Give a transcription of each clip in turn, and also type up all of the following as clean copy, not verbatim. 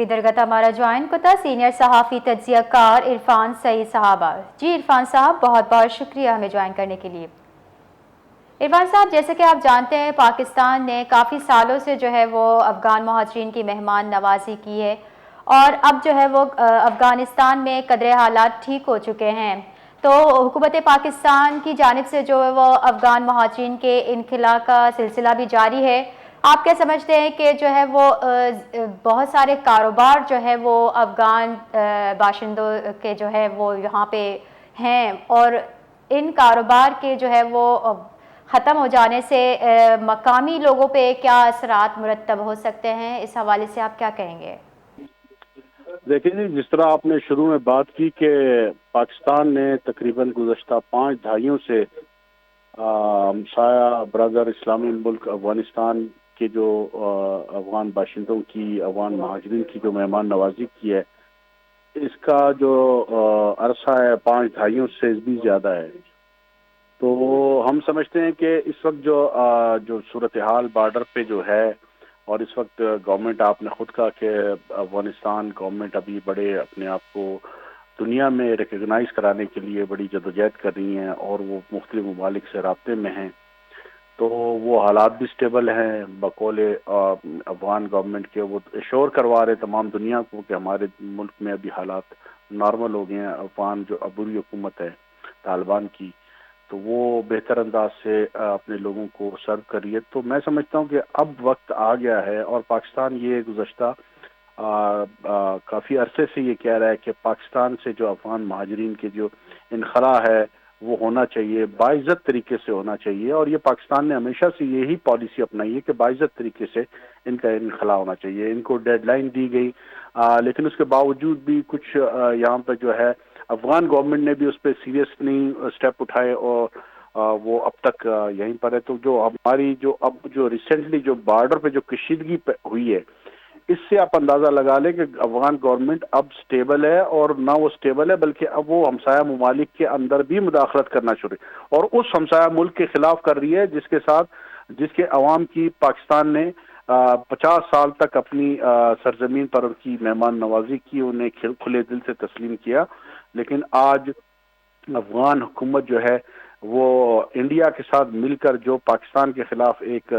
ادھر ہمارا جوائن کو تھا سینئر صحافی تجزیہ کار عرفان سعید صاحبہ۔ جی عرفان صاحب، بہت بہت شکریہ ہمیں جوائن کرنے کے لیے۔ عرفان صاحب، جیسے کہ آپ جانتے ہیں پاکستان نے کافی سالوں سے جو ہے وہ افغان مہاجرین کی مہمان نوازی کی ہے، اور اب جو ہے وہ افغانستان میں قدرے حالات ٹھیک ہو چکے ہیں، تو حکومت پاکستان کی جانب سے جو ہے وہ افغان مہاجرین کے انخلاء کا سلسلہ بھی جاری ہے۔ آپ کیا سمجھتے ہیں کہ جو ہے وہ بہت سارے کاروبار جو ہے وہ افغان باشندوں کے جو ہے وہ یہاں پہ ہیں، اور ان کاروبار کے جو ہے وہ ختم ہو جانے سے مقامی لوگوں پہ کیا اثرات مرتب ہو سکتے ہیں، اس حوالے سے آپ کیا کہیں گے؟ دیکھیں جی، جس طرح آپ نے شروع میں بات کی کہ پاکستان نے تقریباً گزشتہ 5 دہائیوں سے ہمسایہ برادر اسلامی ملک افغانستان کے جو افغان باشندوں کی، افغان مہاجرین کی جو مہمان نوازی کی ہے، اس کا جو عرصہ ہے 5 دہائیوں سے بھی زیادہ ہے۔ تو ہم سمجھتے ہیں کہ اس وقت جو صورتحال بارڈر پہ جو ہے، اور اس وقت گورنمنٹ، آپ نے خود کہا کہ افغانستان گورنمنٹ ابھی بڑے اپنے آپ کو دنیا میں ریکگنائز کرانے کے لیے بڑی جدوجہد کر رہی ہیں، اور وہ مختلف ممالک سے رابطے میں ہیں، تو وہ حالات بھی سٹیبل ہیں بقول افغان گورنمنٹ کے۔ وہ ایشور کروا رہے تمام دنیا کو کہ ہمارے ملک میں ابھی حالات نارمل ہو گئے ہیں۔ افغان جو عبوری حکومت ہے طالبان کی، تو وہ بہتر انداز سے اپنے لوگوں کو سرو کر رہی ہے۔ تو میں سمجھتا ہوں کہ اب وقت آ گیا ہے، اور پاکستان یہ گزشتہ کافی عرصے سے یہ کہہ رہا ہے کہ پاکستان سے جو افغان مہاجرین کے جو انخلاء ہے وہ ہونا چاہیے، باعزت طریقے سے ہونا چاہیے، اور یہ پاکستان نے ہمیشہ سے یہی پالیسی اپنائی ہے کہ باعزت طریقے سے ان کا انخلاء ہونا چاہیے۔ ان کو ڈیڈ لائن دی گئی، لیکن اس کے باوجود بھی کچھ یہاں پہ جو ہے افغان گورنمنٹ نے بھی اس پہ سیریس نہیں اسٹیپ اٹھائے، اور وہ اب تک یہیں پر ہے۔ تو جو ہماری جو ریسنٹلی جو بارڈر پہ جو کشیدگی ہوئی ہے، اس سے آپ اندازہ لگا لیں کہ افغان گورنمنٹ اب سٹیبل ہے، اور نہ وہ سٹیبل ہے بلکہ اب وہ ہمسایہ ممالک کے اندر بھی مداخلت کرنا شروع، اور اس ہمسایہ ملک کے خلاف کر رہی ہے جس کے عوام کی پاکستان نے 50 سال تک اپنی سرزمین پر ان کی مہمان نوازی کی، انہیں کھلے دل سے تسلیم کیا، لیکن آج افغان حکومت جو ہے وہ انڈیا کے ساتھ مل کر جو پاکستان کے خلاف ایک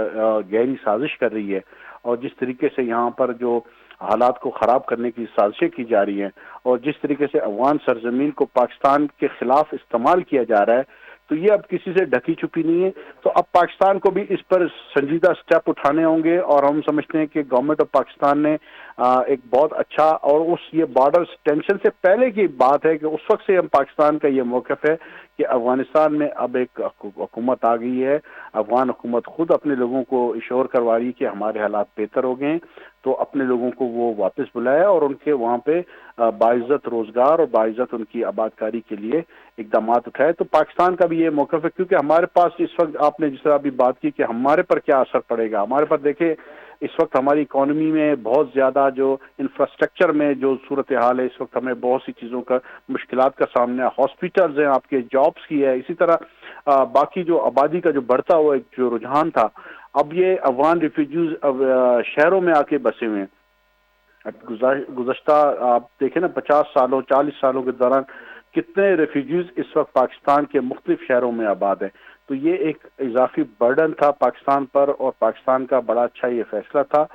گہری سازش کر رہی ہے، اور جس طریقے سے یہاں پر جو حالات کو خراب کرنے کی سازشیں کی جا رہی ہیں، اور جس طریقے سے افغان سرزمین کو پاکستان کے خلاف استعمال کیا جا رہا ہے، تو یہ اب کسی سے ڈھکی چھپی نہیں ہے۔ تو اب پاکستان کو بھی اس پر سنجیدہ سٹیپ اٹھانے ہوں گے، اور ہم سمجھتے ہیں کہ گورنمنٹ آف پاکستان نے ایک بہت اچھا، اور یہ بارڈر ٹینشن سے پہلے کی بات ہے کہ اس وقت سے ہم پاکستان کا یہ موقف ہے کہ افغانستان میں اب ایک حکومت آ گئی ہے، افغان حکومت خود اپنے لوگوں کو ایشور کروا رہی ہے کہ ہمارے حالات بہتر ہو گئے ہیں، تو اپنے لوگوں کو وہ واپس بلائے، اور ان کے وہاں پہ باعزت روزگار اور باعزت ان کی آباد کاری کے لیے اقدامات اٹھائے۔ تو پاکستان کا بھی یہ موقف ہے، کیونکہ ہمارے پاس اس وقت، آپ نے جس طرح ابھی بات کی کہ ہمارے پر کیا اثر پڑے گا، ہمارے پر دیکھیں اس وقت ہماری اکانومی میں بہت زیادہ جو انفراسٹرکچر میں جو صورتحال ہے، اس وقت ہمیں بہت سی چیزوں کا مشکلات کا سامنا ہے، ہاسپٹلز ہیں، آپ کے جابس کی ہے، اسی طرح باقی جو آبادی کا جو بڑھتا ہوا ایک جو رجحان تھا، اب یہ افغان ریفیوجیز اب شہروں میں آ کے بسے ہوئے ہیں۔ گزشتہ آپ دیکھیں نا 50 سالوں 40 سالوں کے دوران کتنے ریفیوجیز اس وقت پاکستان کے مختلف شہروں میں آباد ہیں۔ تو یہ ایک اضافی برڈن تھا پاکستان پر، اور پاکستان کا بڑا اچھا یہ فیصلہ تھا۔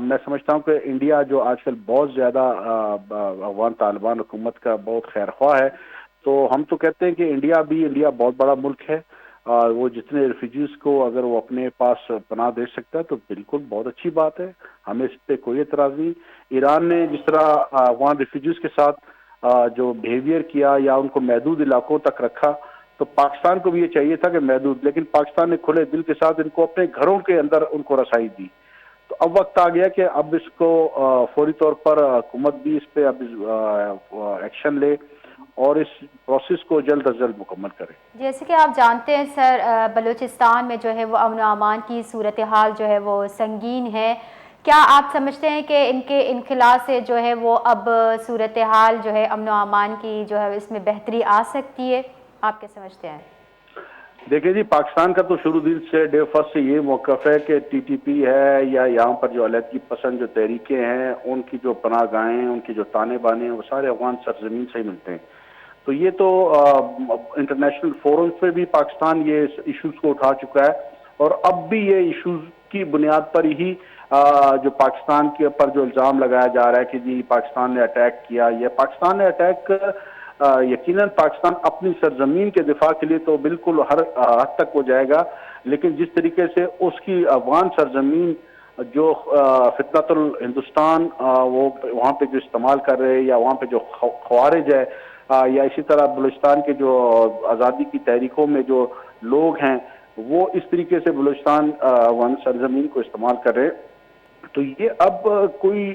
میں سمجھتا ہوں کہ انڈیا جو آج کل بہت زیادہ افغان طالبان حکومت کا بہت خیر خواہ ہے، تو ہم تو کہتے ہیں کہ انڈیا بہت بڑا ملک ہے، وہ جتنے ریفیوجیز کو اگر وہ اپنے پاس پناہ دے سکتا ہے تو بالکل بہت اچھی بات ہے، ہمیں اس پہ کوئی اعتراض نہیں۔ ایران نے جس طرح افغان ریفیوجیز کے ساتھ جو بیہیویئر کیا یا ان کو محدود علاقوں تک رکھا، تو پاکستان کو بھی یہ چاہیے تھا کہ محدود، لیکن پاکستان نے کھلے دل کے ساتھ ان کو اپنے گھروں کے اندر ان کو رسائی دی۔ تو اب وقت آ گیا کہ اب اس کو فوری طور پر حکومت بھی اس پہ اب ایکشن لے، اور اس پروسیس کو جلد از جلد مکمل کرے۔ جیسے کہ آپ جانتے ہیں سر، بلوچستان میں جو ہے وہ امن و امان کی صورتحال جو ہے وہ سنگین ہے، کیا آپ سمجھتے ہیں کہ ان کے انخلاء سے جو ہے وہ اب صورتحال جو ہے امن و امان کی جو ہے اس میں بہتری آ سکتی ہے؟ آپ کیا سمجھتے ہیں؟ دیکھیں جی، پاکستان کا تو شروع دن سے ڈے فرسٹ سے یہ موقف ہے کہ ٹی ٹی پی ہے یا یہاں پر جو علیحدگی پسند جو تحریکیں ہیں ان کی جو پناہ گاہیں ہیں، ان کی جو تانے بانے ہیں، وہ سارے افغان سرزمین سے ہی ملتے ہیں. تو یہ تو انٹرنیشنل فورمز پہ بھی پاکستان یہ ایشوز کو اٹھا چکا ہے، اور اب بھی یہ ایشوز کی بنیاد پر ہی جو پاکستان کے اوپر جو الزام لگایا جا رہا ہے کہ جی پاکستان نے اٹیک کیا. یہ پاکستان نے اٹیک یقیناً پاکستان اپنی سرزمین کے دفاع کے لیے تو بالکل ہر حد تک ہو جائے گا، لیکن جس طریقے سے اس کی افغان سرزمین جو فطرت الہندوستان وہ وہاں پہ جو استعمال کر رہے یا وہاں پہ جو خوارج ہے، یا اسی طرح بلوچستان کے جو آزادی کی تحریکوں میں جو لوگ ہیں وہ اس طریقے سے بلوچستان ون سرزمین کو استعمال کر رہے، تو یہ اب کوئی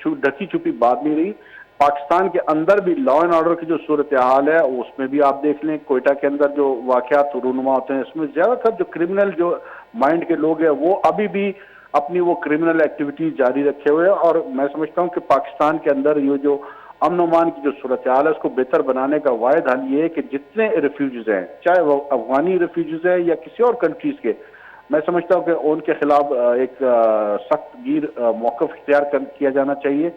ڈھکی چھپی بات نہیں رہی. پاکستان کے اندر بھی لا اینڈ آرڈر کی جو صورتحال ہے اس میں بھی آپ دیکھ لیں، کوئٹہ کے اندر جو واقعات رونما ہوتے ہیں اس میں زیادہ تر جو کرمنل جو مائنڈ کے لوگ ہیں وہ ابھی بھی اپنی وہ کرمنل ایکٹیویٹیز جاری رکھے ہوئے ہیں. اور میں سمجھتا ہوں کہ پاکستان کے اندر یہ جو امن و امان کی جو صورتحال ہے اس کو بہتر بنانے کا واحد حل یہ ہے کہ جتنے ریفیوجیز ہیں، چاہے وہ افغانی ریفیوجیز ہیں یا کسی اور کنٹریز کے، میں سمجھتا ہوں کہ ان کے خلاف ایک سخت گیر موقف اختیار کیا جانا چاہیے،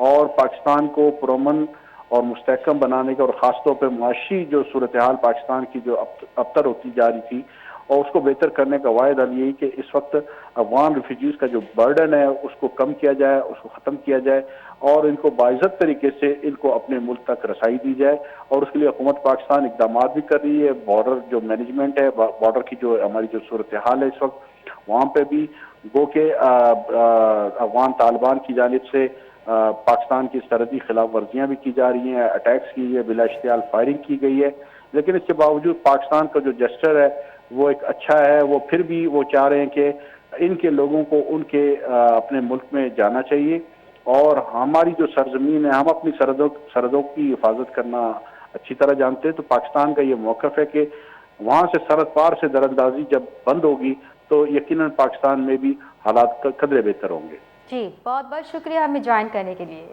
اور پاکستان کو پرامن اور مستحکم بنانے کا، اور خاص طور پہ معاشی جو صورتحال پاکستان کی جو ابتر ہوتی جا رہی تھی، اور اس کو بہتر کرنے کا واحد حل یہی کہ اس وقت افغان ریفیوجیز کا جو برڈن ہے اس کو کم کیا جائے، اس کو ختم کیا جائے، اور ان کو باعزت طریقے سے ان کو اپنے ملک تک رسائی دی جائے. اور اس کے لیے حکومت پاکستان اقدامات بھی کر رہی ہے. بارڈر جو مینجمنٹ ہے، بارڈر کی جو ہماری جو صورتحال ہے اس وقت وہاں پہ بھی گو کہ افغان طالبان کی جانب سے پاکستان کی سرحدی خلاف ورزیاں بھی کی جا رہی ہیں، اٹیکس کی ہے، بلا اشتعال فائرنگ کی گئی ہے، لیکن اس کے باوجود پاکستان کا جو جسچر ہے وہ ایک اچھا ہے. وہ پھر بھی وہ چاہ رہے ہیں کہ ان کے لوگوں کو ان کے اپنے ملک میں جانا چاہیے، اور ہماری جو سرزمین ہے ہم اپنی سرحدوں کی حفاظت کرنا اچھی طرح جانتے ہیں. تو پاکستان کا یہ موقف ہے کہ وہاں سے سرحد پار سے دراندازی جب بند ہوگی تو یقیناً پاکستان میں بھی حالات قدرے بہتر ہوں گے. جی بہت بہت شکریہ ہمیں جوائن کرنے کے لیے.